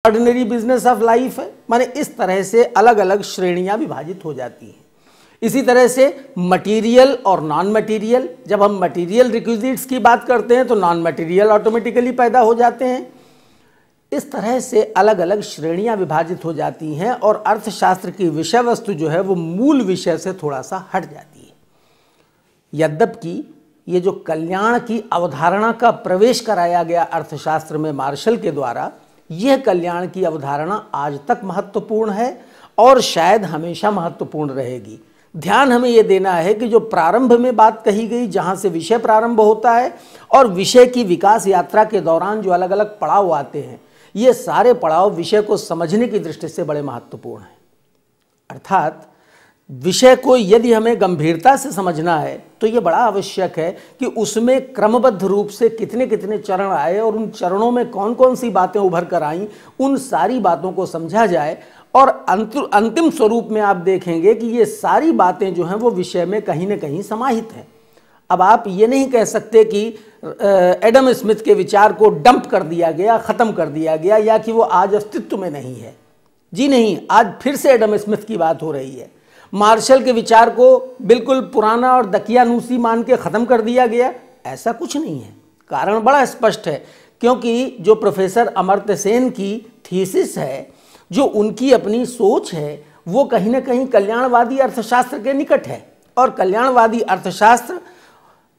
Ordinary business of life है, माने इस तरह से अलग अलग श्रेणियां विभाजित हो जाती हैं। इसी तरह से मटेरियल और नॉन मटेरियल, जब हम मटेरियल रिक्विजिट्स की बात करते हैं तो नॉन मटेरियल ऑटोमेटिकली पैदा हो जाते हैं। इस तरह से अलग अलग श्रेणियां विभाजित हो जाती हैं और अर्थशास्त्र की विषय वस्तु जो है वो मूल विषय से थोड़ा सा हट जाती है। यद्यपि ये जो कल्याण की अवधारणा का प्रवेश कराया गया अर्थशास्त्र में मार्शल के द्वारा, यह कल्याण की अवधारणा आज तक महत्वपूर्ण है और शायद हमेशा महत्वपूर्ण रहेगी। ध्यान हमें यह देना है कि जो प्रारंभ में बात कही गई, जहां से विषय प्रारंभ होता है और विषय की विकास यात्रा के दौरान जो अलग अलग पड़ाव आते हैं, ये सारे पड़ाव विषय को समझने की दृष्टि से बड़े महत्वपूर्ण हैं। अर्थात विषय को यदि हमें गंभीरता से समझना है तो ये बड़ा आवश्यक है कि उसमें क्रमबद्ध रूप से कितने कितने चरण आए और उन चरणों में कौन कौन सी बातें उभर कर आईं, उन सारी बातों को समझा जाए और अंतिम स्वरूप में आप देखेंगे कि ये सारी बातें जो हैं वो विषय में कहीं ना कहीं समाहित हैं। अब आप ये नहीं कह सकते कि एडम स्मिथ के विचार को डंप कर दिया गया, ख़त्म कर दिया गया, या कि वो आज अस्तित्व में नहीं है। जी नहीं, आज फिर से एडम स्मिथ की बात हो रही है। मार्शल के विचार को बिल्कुल पुराना और दकियानूसी मान के ख़त्म कर दिया गया, ऐसा कुछ नहीं है। कारण बड़ा स्पष्ट है, क्योंकि जो प्रोफेसर अमर्त्य सेन की थीसिस है, जो उनकी अपनी सोच है, वो कहीं ना कहीं कल्याणवादी अर्थशास्त्र के निकट है। और कल्याणवादी अर्थशास्त्र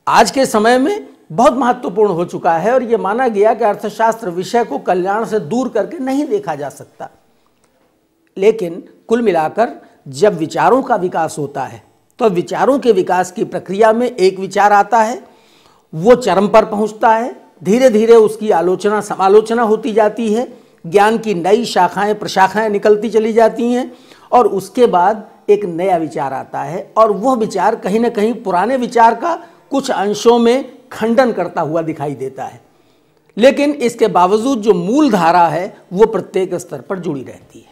आज के समय में बहुत महत्वपूर्ण हो चुका है और ये माना गया कि अर्थशास्त्र विषय को कल्याण से दूर करके नहीं देखा जा सकता। लेकिन कुल मिलाकर जब विचारों का विकास होता है तो विचारों के विकास की प्रक्रिया में एक विचार आता है, वो चरम पर पहुंचता है, धीरे धीरे उसकी आलोचना समालोचना होती जाती है, ज्ञान की नई शाखाएं प्रशाखाएं निकलती चली जाती हैं और उसके बाद एक नया विचार आता है और वह विचार कहीं ना कहीं पुराने विचार का कुछ अंशों में खंडन करता हुआ दिखाई देता है। लेकिन इसके बावजूद जो मूल धारा है वो प्रत्येक स्तर पर जुड़ी रहती है।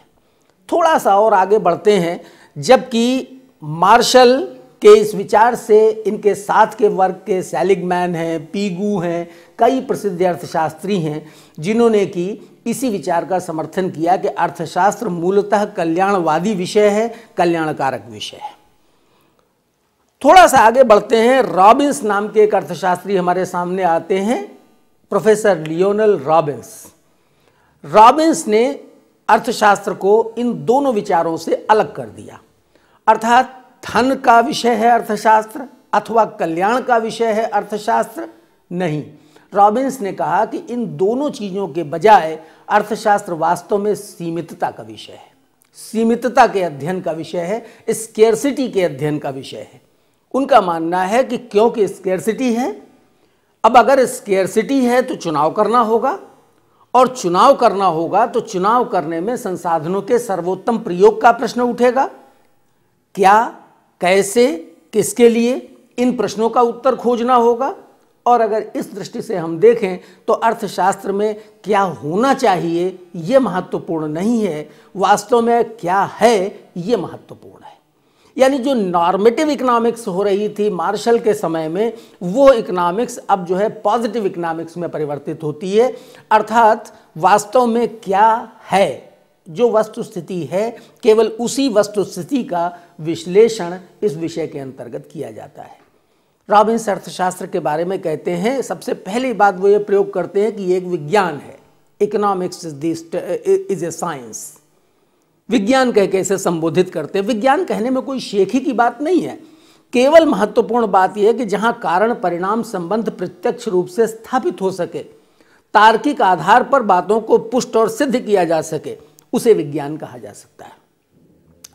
थोड़ा सा और आगे बढ़ते हैं, जबकि मार्शल के इस विचार से इनके साथ के वर्ग के सेलिगमैन हैं, पीगू हैं, कई प्रसिद्ध अर्थशास्त्री हैं जिन्होंने कि इसी विचार का समर्थन किया कि अर्थशास्त्र मूलतः कल्याणवादी विषय है, कल्याणकारक विषय है। थोड़ा सा आगे बढ़ते हैं, रॉबिन्स नाम के एक अर्थशास्त्री हमारे सामने आते हैं, प्रोफेसर लियोनेल रॉबिन्स। रॉबिन्स ने अर्थशास्त्र को इन दोनों विचारों से अलग कर दिया। अर्थात धन का विषय है अर्थशास्त्र अथवा कल्याण का विषय है अर्थशास्त्र नहीं। रॉबिन्स ने कहा कि इन दोनों चीज़ों के बजाय अर्थशास्त्र वास्तव में सीमितता का विषय है, सीमितता के अध्ययन का विषय है, स्केर्सिटी के अध्ययन का विषय है। उनका मानना है कि क्योंकि स्केर्सिटी है, अब अगर स्केर्सिटी है तो चुनाव करना होगा और चुनाव करना होगा तो चुनाव करने में संसाधनों के सर्वोत्तम प्रयोग का प्रश्न उठेगा। क्या, कैसे, किसके लिए, इन प्रश्नों का उत्तर खोजना होगा। और अगर इस दृष्टि से हम देखें तो अर्थशास्त्र में क्या होना चाहिए ये महत्वपूर्ण नहीं है, वास्तव में क्या है ये महत्वपूर्ण है। यानी जो नॉर्मेटिव इकोनॉमिक्स हो रही थी मार्शल के समय में, वो इकोनॉमिक्स अब जो है पॉजिटिव इकोनॉमिक्स में परिवर्तित होती है। अर्थात वास्तव में क्या है, जो वस्तु स्थिति है, केवल उसी वस्तु स्थिति का विश्लेषण इस विषय के अंतर्गत किया जाता है। रॉबिन्स अर्थशास्त्र के बारे में कहते हैं, सबसे पहली बात वो ये प्रयोग करते हैं कि ये एक विज्ञान है, इकोनॉमिक्स इज ए साइंस। विज्ञान कह के इसे संबोधित करते हैं। विज्ञान कहने में कोई शेखी की बात नहीं है, केवल महत्वपूर्ण बात यह है कि जहां कारण परिणाम संबंध प्रत्यक्ष रूप से स्थापित हो सके, तार्किक आधार पर बातों को पुष्ट और सिद्ध किया जा सके, उसे विज्ञान कहा जा सकता है।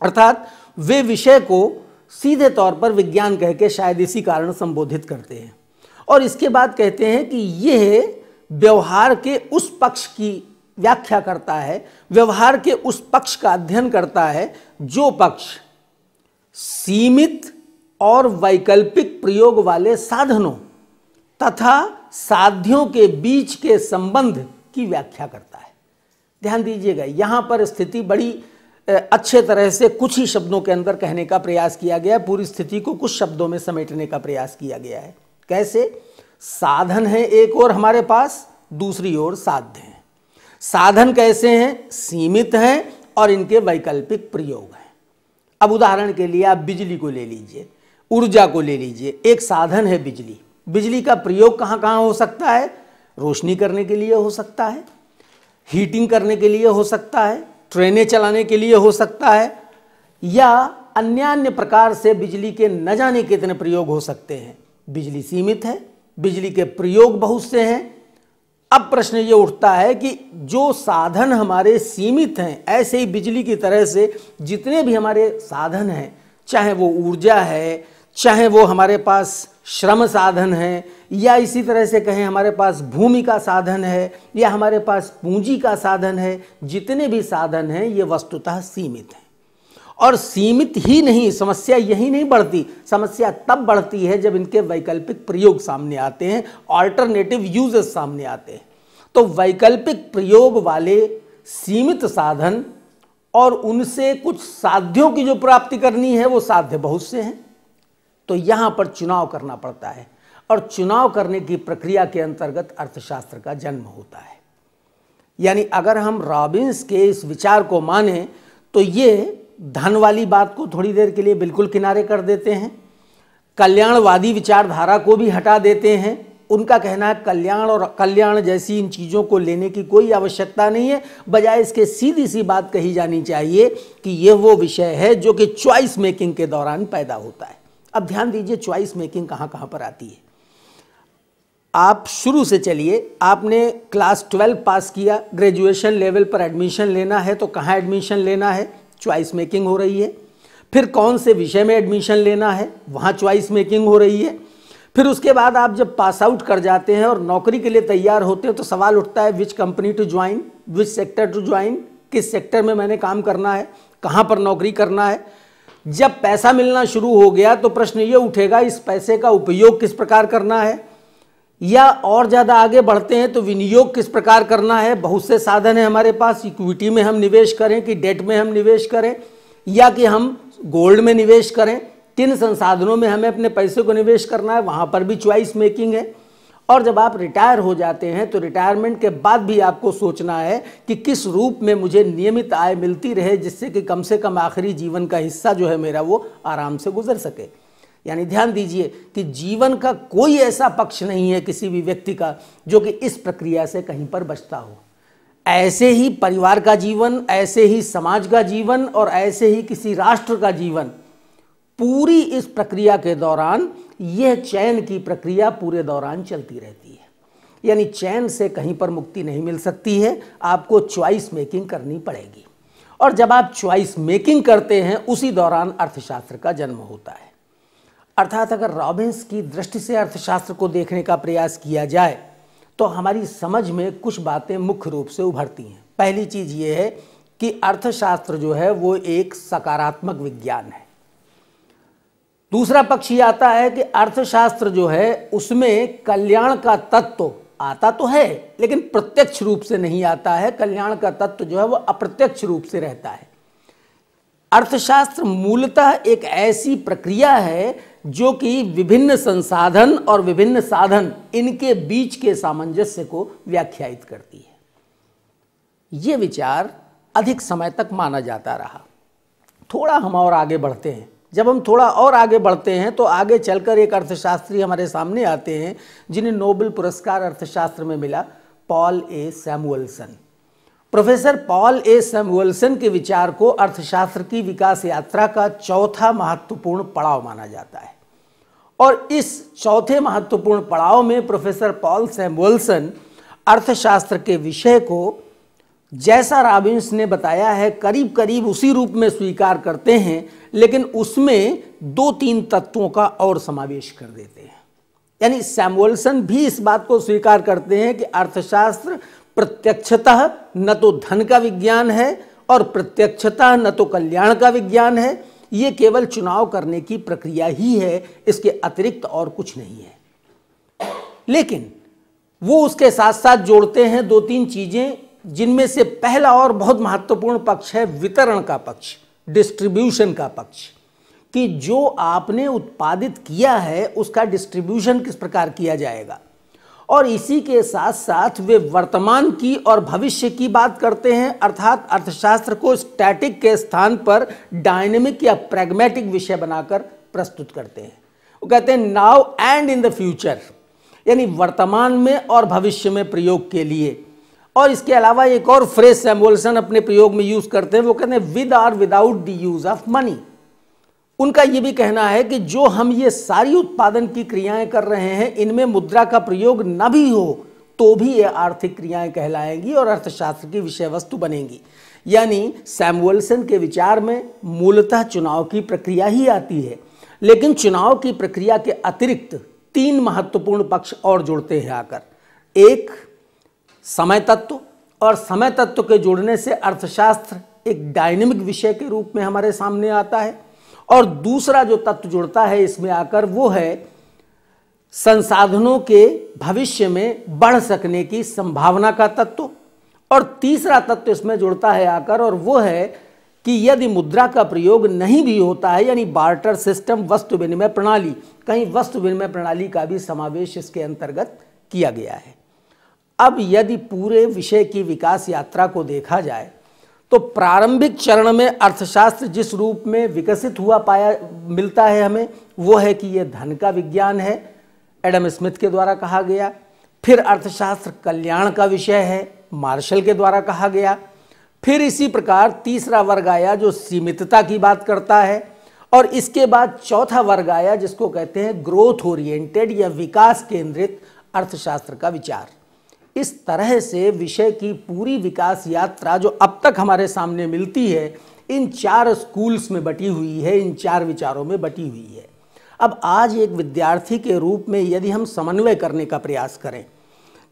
अर्थात वे विषय को सीधे तौर पर विज्ञान कह के शायद इसी कारण संबोधित करते हैं। और इसके बाद कहते हैं कि यह व्यवहार के उस पक्ष की व्याख्या करता है, व्यवहार के उस पक्ष का अध्ययन करता है जो पक्ष सीमित और वैकल्पिक प्रयोग वाले साधनों तथा साध्यों के बीच के संबंध की व्याख्या करता है। ध्यान दीजिएगा, यहां पर स्थिति बड़ी अच्छे तरह से कुछ ही शब्दों के अंदर कहने का प्रयास किया गया है, पूरी स्थिति को कुछ शब्दों में समेटने का प्रयास किया गया है। कैसे? साधन है एक और हमारे पास, दूसरी ओर साध्य है। साधन कैसे हैं? सीमित हैं और इनके वैकल्पिक प्रयोग हैं। अब उदाहरण के लिए आप बिजली को ले लीजिए, ऊर्जा को ले लीजिए। एक साधन है बिजली। बिजली का प्रयोग कहाँ कहाँ हो सकता है? रोशनी करने के लिए हो सकता है, हीटिंग करने के लिए हो सकता है, ट्रेनें चलाने के लिए हो सकता है, या अन्य प्रकार से बिजली के न जाने कितने प्रयोग हो सकते हैं। बिजली सीमित है, बिजली के प्रयोग बहुत से हैं। अब प्रश्न ये उठता है कि जो साधन हमारे सीमित हैं, ऐसे ही बिजली की तरह से जितने भी हमारे साधन हैं, चाहे वो ऊर्जा है, चाहे वो हमारे पास श्रम साधन है, या इसी तरह से कहें हमारे पास भूमि का साधन है, या हमारे पास पूंजी का साधन है, जितने भी साधन हैं ये वस्तुतः सीमित हैं। और सीमित ही नहीं, समस्या यही नहीं बढ़ती, समस्या तब बढ़ती है जब इनके वैकल्पिक प्रयोग सामने आते हैं, ऑल्टरनेटिव यूजेस सामने आते हैं। तो वैकल्पिक प्रयोग वाले सीमित साधन और उनसे कुछ साध्यों की जो प्राप्ति करनी है वो साध्य बहुत से हैं। तो यहाँ पर चुनाव करना पड़ता है, और चुनाव करने की प्रक्रिया के अंतर्गत अर्थशास्त्र का जन्म होता है। यानी अगर हम रॉबिन्स के इस विचार को माने तो ये धन वाली बात को थोड़ी देर के लिए बिल्कुल किनारे कर देते हैं, कल्याणवादी विचारधारा को भी हटा देते हैं। उनका कहना है कल्याण और कल्याण जैसी इन चीज़ों को लेने की कोई आवश्यकता नहीं है, बजाय इसके सीधी सी बात कही जानी चाहिए कि यह वो विषय है जो कि चॉइस मेकिंग के दौरान पैदा होता है। अब ध्यान दीजिए चॉइस मेकिंग कहाँ कहाँ पर आती है। आप शुरू से चलिए, आपने क्लास 12 पास किया, ग्रेजुएशन लेवल पर एडमिशन लेना है तो कहाँ एडमिशन लेना है? चॉइस मेकिंग हो रही है। फिर कौन से विषय में एडमिशन लेना है, वहाँ चॉइस मेकिंग हो रही है। फिर उसके बाद आप जब पास आउट कर जाते हैं और नौकरी के लिए तैयार होते हैं तो सवाल उठता है which company to join, which sector to join, किस सेक्टर में मैंने काम करना है, कहाँ पर नौकरी करना है। जब पैसा मिलना शुरू हो गया तो प्रश्न ये उठेगा इस पैसे का उपयोग किस प्रकार करना है, या और ज़्यादा आगे बढ़ते हैं तो विनियोग किस प्रकार करना है। बहुत से साधन हैं हमारे पास, इक्विटी में हम निवेश करें कि डेट में हम निवेश करें, या कि हम गोल्ड में निवेश करें, किन संसाधनों में हमें अपने पैसे को निवेश करना है, वहाँ पर भी चॉइस मेकिंग है। और जब आप रिटायर हो जाते हैं तो रिटायरमेंट के बाद भी आपको सोचना है कि किस रूप में मुझे नियमित आय मिलती रहे, जिससे कि कम से कम आखिरी जीवन का हिस्सा जो है मेरा वो आराम से गुजर सके। यानी ध्यान दीजिए कि जीवन का कोई ऐसा पक्ष नहीं है किसी भी व्यक्ति का जो कि इस प्रक्रिया से कहीं पर बचता हो। ऐसे ही परिवार का जीवन, ऐसे ही समाज का जीवन और ऐसे ही किसी राष्ट्र का जीवन, पूरी इस प्रक्रिया के दौरान यह चयन की प्रक्रिया पूरे दौरान चलती रहती है। यानी चयन से कहीं पर मुक्ति नहीं मिल सकती है, आपको चॉइस मेकिंग करनी पड़ेगी। और जब आप चॉइस मेकिंग करते हैं उसी दौरान अर्थशास्त्र का जन्म होता है। अर्थात अगर रॉबिन्स की दृष्टि से अर्थशास्त्र को देखने का प्रयास किया जाए तो हमारी समझ में कुछ बातें मुख्य रूप से उभरती हैं। पहली चीज़ ये है कि अर्थशास्त्र जो है वो एक सकारात्मक विज्ञान है। दूसरा पक्ष ये आता है कि अर्थशास्त्र जो है उसमें कल्याण का तत्व आता तो है लेकिन प्रत्यक्ष रूप से नहीं आता है। कल्याण का तत्व जो है वो अप्रत्यक्ष रूप से रहता है। अर्थशास्त्र मूलतः एक ऐसी प्रक्रिया है जो कि विभिन्न संसाधन और विभिन्न साधन इनके बीच के सामंजस्य को व्याख्यायित करती है। ये विचार अधिक समय तक माना जाता रहा। थोड़ा हम और आगे बढ़ते हैं। जब हम थोड़ा और आगे बढ़ते हैं तो आगे चलकर एक अर्थशास्त्री हमारे सामने आते हैं जिन्हें नोबेल पुरस्कार अर्थशास्त्र में मिला, पॉल ए सैमुअल्सन। प्रोफेसर पॉल ए सैमुअल्सन के विचार को अर्थशास्त्र की विकास यात्रा का चौथा महत्वपूर्ण पड़ाव माना जाता है। और इस चौथे महत्वपूर्ण पड़ाव में प्रोफेसर पॉल सैमुअल्सन अर्थशास्त्र के विषय को, जैसा रॉबिन्स ने बताया है, करीब करीब उसी रूप में स्वीकार करते हैं, लेकिन उसमें 2-3 तत्वों का और समावेश कर देते हैं। यानी सैमुअल्सन भी इस बात को स्वीकार करते हैं कि अर्थशास्त्र प्रत्यक्षतः न तो धन का विज्ञान है और प्रत्यक्षतः न तो कल्याण का विज्ञान है। ये केवल चुनाव करने की प्रक्रिया ही है, इसके अतिरिक्त और कुछ नहीं है। लेकिन वो उसके साथ साथ जोड़ते हैं 2-3 चीजें, जिनमें से पहला और बहुत महत्वपूर्ण पक्ष है वितरण का पक्ष, डिस्ट्रीब्यूशन का पक्ष, कि जो आपने उत्पादित किया है उसका डिस्ट्रीब्यूशन किस प्रकार किया जाएगा। और इसी के साथ साथ वे वर्तमान की और भविष्य की बात करते हैं, अर्थात अर्थशास्त्र को स्टैटिक के स्थान पर डायनेमिक या प्रैग्मेटिक विषय बनाकर प्रस्तुत करते हैं। वो कहते हैं now and in the future, यानी वर्तमान में और भविष्य में प्रयोग के लिए। और इसके अलावा एक और फ्रेज सैमुअलसन अपने प्रयोग में यूज करते हैं, वो कहते हैं विद और without the use of money. उनका ये भी कहना है कि जो हम ये सारी उत्पादन की क्रियाएं कर रहे हैं, इनमें मुद्रा का प्रयोग न भी हो तो भी ये आर्थिक क्रियाएं कहलाएंगी और अर्थशास्त्र की विषय वस्तु बनेंगी। यानी सैमुअलसन के विचार में मूलतः चुनाव की प्रक्रिया ही आती है, लेकिन चुनाव की प्रक्रिया के अतिरिक्त 3 महत्वपूर्ण पक्ष और जुड़ते हैं आकर। एक समय तत्व, और समय तत्व के जुड़ने से अर्थशास्त्र एक डायनेमिक विषय के रूप में हमारे सामने आता है। और दूसरा जो तत्व जुड़ता है इसमें आकर वो है संसाधनों के भविष्य में बढ़ सकने की संभावना का तत्व। और तीसरा तत्व इसमें जुड़ता है आकर, और वो है कि यदि मुद्रा का प्रयोग नहीं भी होता है, यानी बार्टर सिस्टम, वस्तु विनिमय प्रणाली, कहीं वस्तु विनिमय प्रणाली का भी समावेश इसके अंतर्गत किया गया है। अब यदि पूरे विषय की विकास यात्रा को देखा जाए तो प्रारंभिक चरण में अर्थशास्त्र जिस रूप में विकसित हुआ मिलता है हमें, वो है कि यह धन का विज्ञान है, एडम स्मिथ के द्वारा कहा गया। फिर अर्थशास्त्र कल्याण का विषय है, मार्शल के द्वारा कहा गया। फिर इसी प्रकार तीसरा वर्ग आया जो सीमितता की बात करता है, और इसके बाद चौथा वर्ग आया जिसको कहते हैं ग्रोथ ओरिएंटेड या विकास केंद्रित अर्थशास्त्र का विचार। इस तरह से विषय की पूरी विकास यात्रा जो अब तक हमारे सामने मिलती है, इन 4 स्कूल्स में बटी हुई है, इन 4 विचारों में बटी हुई है। अब आज एक विद्यार्थी के रूप में यदि हम समन्वय करने का प्रयास करें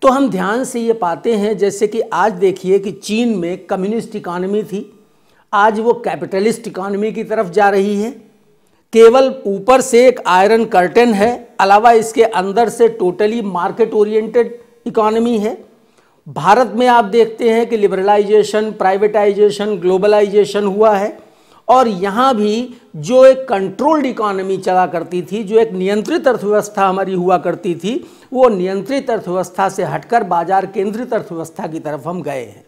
तो हम ध्यान से ये पाते हैं, जैसे कि आज देखिए कि चीन में कम्युनिस्ट इकॉनमी थी, आज वो कैपिटलिस्ट इकॉनमी की तरफ जा रही है। केवल ऊपर से एक आयरन कर्टेन है, अलावा इसके अंदर से टोटली मार्केट ओरिएंटेड इकॉनमी है। भारत में आप देखते हैं कि लिबरलाइजेशन, प्राइवेटाइजेशन, ग्लोबलाइजेशन हुआ है, और यहाँ भी जो एक कंट्रोल्ड इकॉनमी चला करती थी, जो एक नियंत्रित अर्थव्यवस्था हमारी हुआ करती थी, वो नियंत्रित अर्थव्यवस्था से हटकर बाजार केंद्रित अर्थव्यवस्था की तरफ हम गए हैं।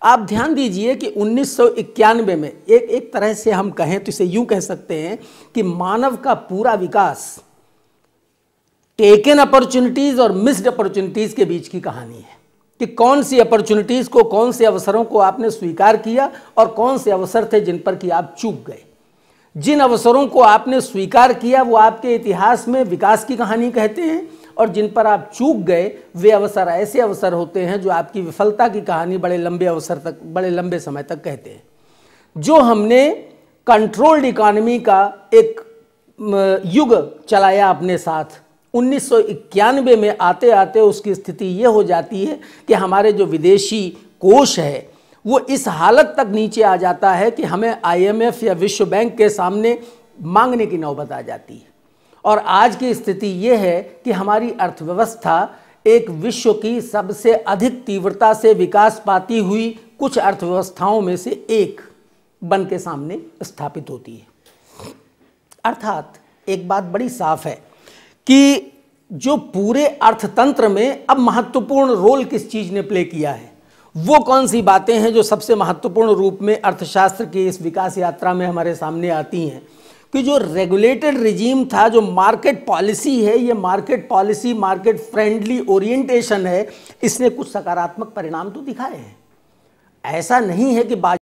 आप ध्यान दीजिए कि 1991 में एक तरह से हम कहें तो इसे यूं कह सकते हैं कि मानव का पूरा विकास टेकन अपॉर्चुनिटीज और मिस्ड अपॉर्चुनिटीज के बीच की कहानी है, कि कौन सी अपॉर्चुनिटीज को, कौन से अवसरों को आपने स्वीकार किया और कौन से अवसर थे जिन पर कि आप चूक गए। जिन अवसरों को आपने स्वीकार किया वो आपके इतिहास में विकास की कहानी कहते हैं, और जिन पर आप चूक गए वे अवसर ऐसे अवसर होते हैं जो आपकी विफलता की कहानी बड़े लंबे समय तक कहते हैं। जो हमने कंट्रोल्ड इकॉनमी का एक युग चलाया अपने साथ, 1991 में आते आते उसकी स्थिति ये हो जाती है कि हमारे जो विदेशी कोष है वो इस हालत तक नीचे आ जाता है कि हमें IMF या विश्व बैंक के सामने मांगने की नौबत आ जाती है। और आज की स्थिति ये है कि हमारी अर्थव्यवस्था एक विश्व की सबसे अधिक तीव्रता से विकास पाती हुई कुछ अर्थव्यवस्थाओं में से एक बन के सामने स्थापित होती है। अर्थात एक बात बड़ी साफ है कि जो पूरे अर्थतंत्र में अब महत्वपूर्ण रोल किस चीज़ ने प्ले किया है, वो कौन सी बातें हैं जो सबसे महत्वपूर्ण रूप में अर्थशास्त्र की इस विकास यात्रा में हमारे सामने आती हैं। कि जो रेगुलेटेड रिजीम था, जो मार्केट पॉलिसी है, ये market policy market friendly orientation है, इसने कुछ सकारात्मक परिणाम तो दिखाए हैं। ऐसा नहीं है कि